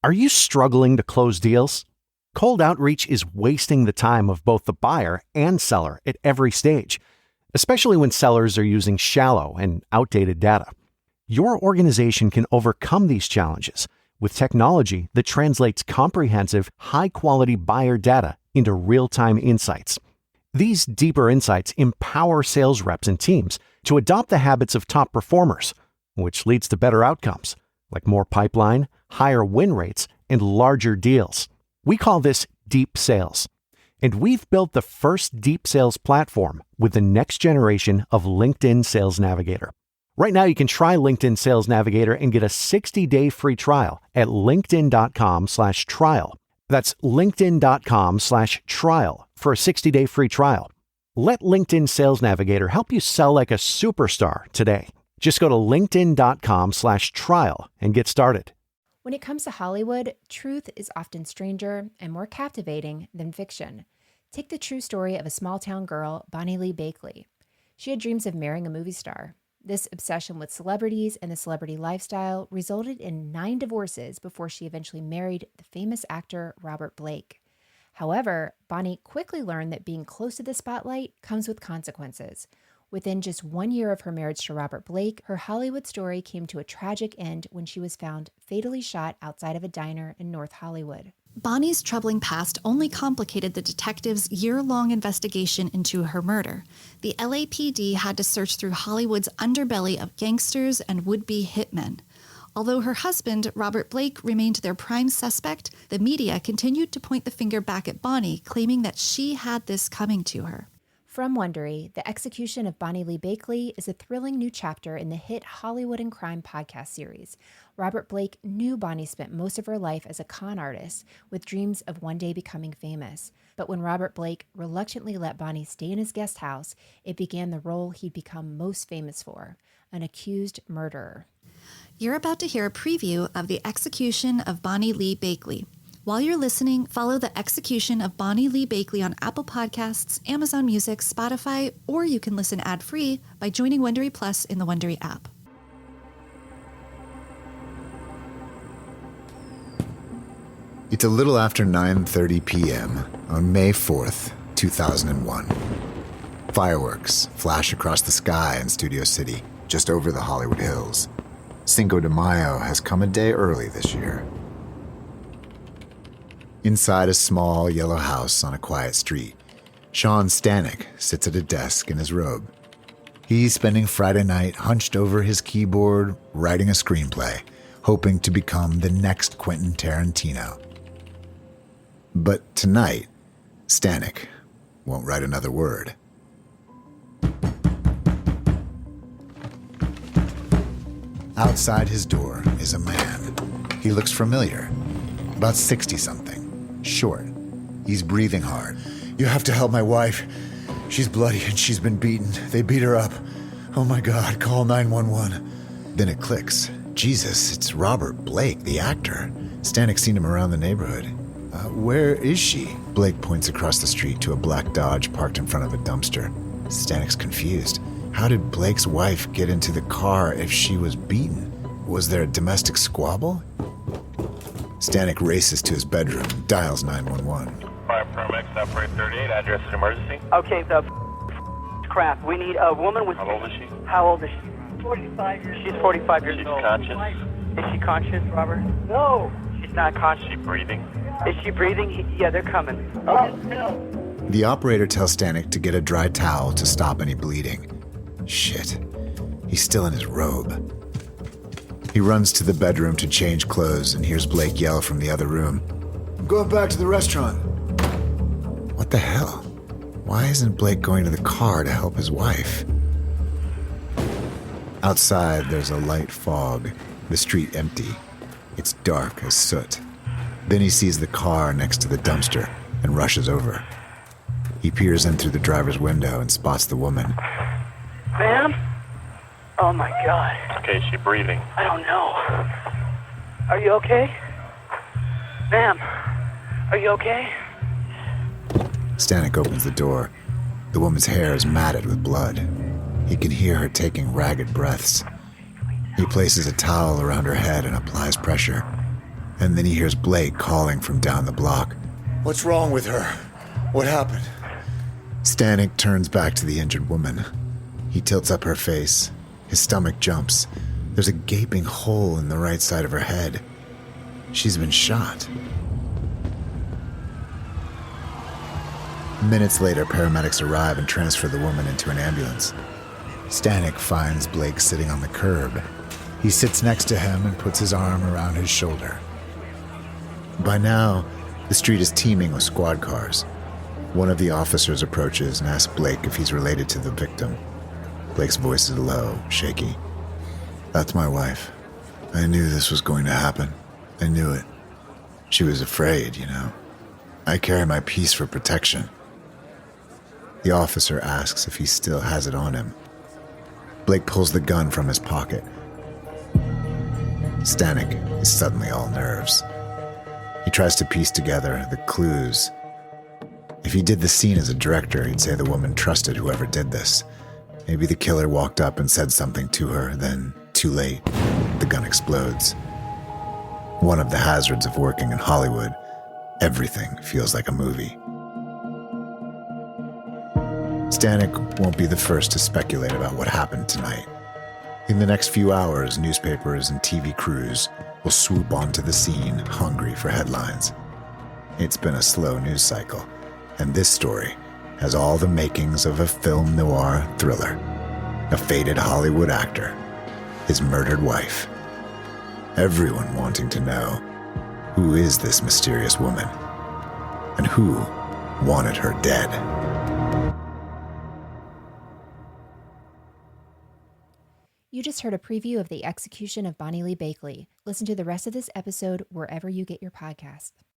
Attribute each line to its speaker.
Speaker 1: Are you struggling to close deals? Cold outreach is wasting the time of both the buyer and seller at every stage, especially when sellers are using shallow and outdated data. Your organization can overcome these challenges with technology that translates comprehensive, high-quality buyer data into real-time insights. These deeper insights empower sales reps and teams to adopt the habits of top performers, which leads to better outcomes, like more pipeline, higher win rates, and larger deals. We call this deep sales. And we've built the first deep sales platform with the next generation of LinkedIn Sales Navigator. Right now, you can try LinkedIn Sales Navigator and get a 60-day free trial at linkedin.com/trial. That's linkedin.com/trial for a 60-day free trial. Let LinkedIn Sales Navigator help you sell like a superstar today. Just go to linkedin.com/trial and get started.
Speaker 2: When it comes to Hollywood, truth is often stranger and more captivating than fiction. Take the true story of a small-town girl, Bonny Bakley. She had dreams of marrying a movie star. This obsession with celebrities and the celebrity lifestyle resulted in 9 divorces before she eventually married the famous actor Robert Blake. However, Bonny quickly learned that being close to the spotlight comes with consequences. Within just 1 year of her marriage to Robert Blake, her Hollywood story came to a tragic end when she was found fatally shot outside of a diner in North Hollywood.
Speaker 3: Bonny's troubling past only complicated the detectives' year-long investigation into her murder. The LAPD had to search through Hollywood's underbelly of gangsters and would-be hitmen. Although her husband, Robert Blake, remained their prime suspect, the media continued to point the finger back at Bonny, claiming that she had this coming to her.
Speaker 2: From Wondery, The Execution of Bonny Bakley is a thrilling new chapter in the hit Hollywood and Crime podcast series. Robert Blake knew Bonny spent most of her life as a con artist, with dreams of one day becoming famous. But when Robert Blake reluctantly let Bonny stay in his guest house, it began the role he'd become most famous for, an accused murderer.
Speaker 3: You're about to hear a preview of The Execution of Bonny Bakley. While you're listening, follow The Execution of Bonny Bakley on Apple Podcasts, Amazon Music, Spotify, or you can listen ad-free by joining Wondery Plus in the Wondery app.
Speaker 4: It's a little after 9:30 p.m. on May 4th, 2001. Fireworks flash across the sky in Studio City, just over the Hollywood Hills. Cinco de Mayo has come a day early this year. Inside a small yellow house on a quiet street, Sean Stanek sits at a desk in his robe. He's spending Friday night hunched over his keyboard, writing a screenplay, hoping to become the next Quentin Tarantino. But tonight, Stanek won't write another word. Outside his door is a man. He looks familiar, about 60-something, short. He's breathing hard. "You have to help my wife. She's bloody and she's been beaten. They beat her up. Oh my God, call 911. Then it clicks. Jesus, it's Robert Blake, the actor. Stanek's seen him around the neighborhood. Where is she? Blake points across the street to a black Dodge parked in front of a dumpster. Stanek's confused. How did Blake's wife get into the car if she was beaten? Was there a domestic squabble? Stanek races to his bedroom, dials 911.
Speaker 5: Fire paramedics, operator 38, address is emergency.
Speaker 6: Okay, crap. We need a woman with...
Speaker 5: How old is she?
Speaker 6: How old is she? 45 years old. She's 45 years old.
Speaker 5: She's conscious?
Speaker 6: Is she conscious, Robert? No. She's not conscious.
Speaker 5: Is she breathing?
Speaker 6: Is she breathing? Yeah, they're coming.
Speaker 4: No. The operator tells Stanek to get a dry towel to stop any bleeding. Shit. He's still in his robe. He runs to the bedroom to change clothes and hears Blake yell from the other room. "I'm going back to the restaurant." What the hell? Why isn't Blake going to the car to help his wife? Outside, there's a light fog, the street empty. It's dark as soot. Then he sees the car next to the dumpster and rushes over. He peers in through the driver's window and spots the woman.
Speaker 6: Ma'am? Oh my God.
Speaker 5: Okay, is she breathing?
Speaker 6: I don't know. Are you okay? Ma'am, are you okay?
Speaker 4: Stanek opens the door. The woman's hair is matted with blood. He can hear her taking ragged breaths. He places a towel around her head and applies pressure. And then he hears Blake calling from down the block. What's wrong with her? What happened? Stanek turns back to the injured woman. He tilts up her face. His stomach jumps. There's a gaping hole in the right side of her head. She's been shot. Minutes later, paramedics arrive and transfer the woman into an ambulance. Stanek finds Blake sitting on the curb. He sits next to him and puts his arm around his shoulder. By now, the street is teeming with squad cars. One of the officers approaches and asks Blake if he's related to the victim. Blake's voice is low, shaky. That's my wife. I knew this was going to happen. I knew it. She was afraid, you know. I carry my piece for protection. The officer asks if he still has it on him. Blake pulls the gun from his pocket. Stanek is suddenly all nerves. He tries to piece together the clues. If he did the scene as a director, he'd say the woman trusted whoever did this. Maybe the killer walked up and said something to her, then, too late, the gun explodes. One of the hazards of working in Hollywood, everything feels like a movie. Stanek won't be the first to speculate about what happened tonight. In the next few hours, newspapers and TV crews will swoop onto the scene, hungry for headlines. It's been a slow news cycle, and this story has all the makings of a film noir thriller. A faded Hollywood actor, his murdered wife. Everyone wanting to know, who is this mysterious woman? And who wanted her dead?
Speaker 2: You just heard a preview of the execution of Bonny Lee Bakley. Listen to the rest of this episode wherever you get your podcasts.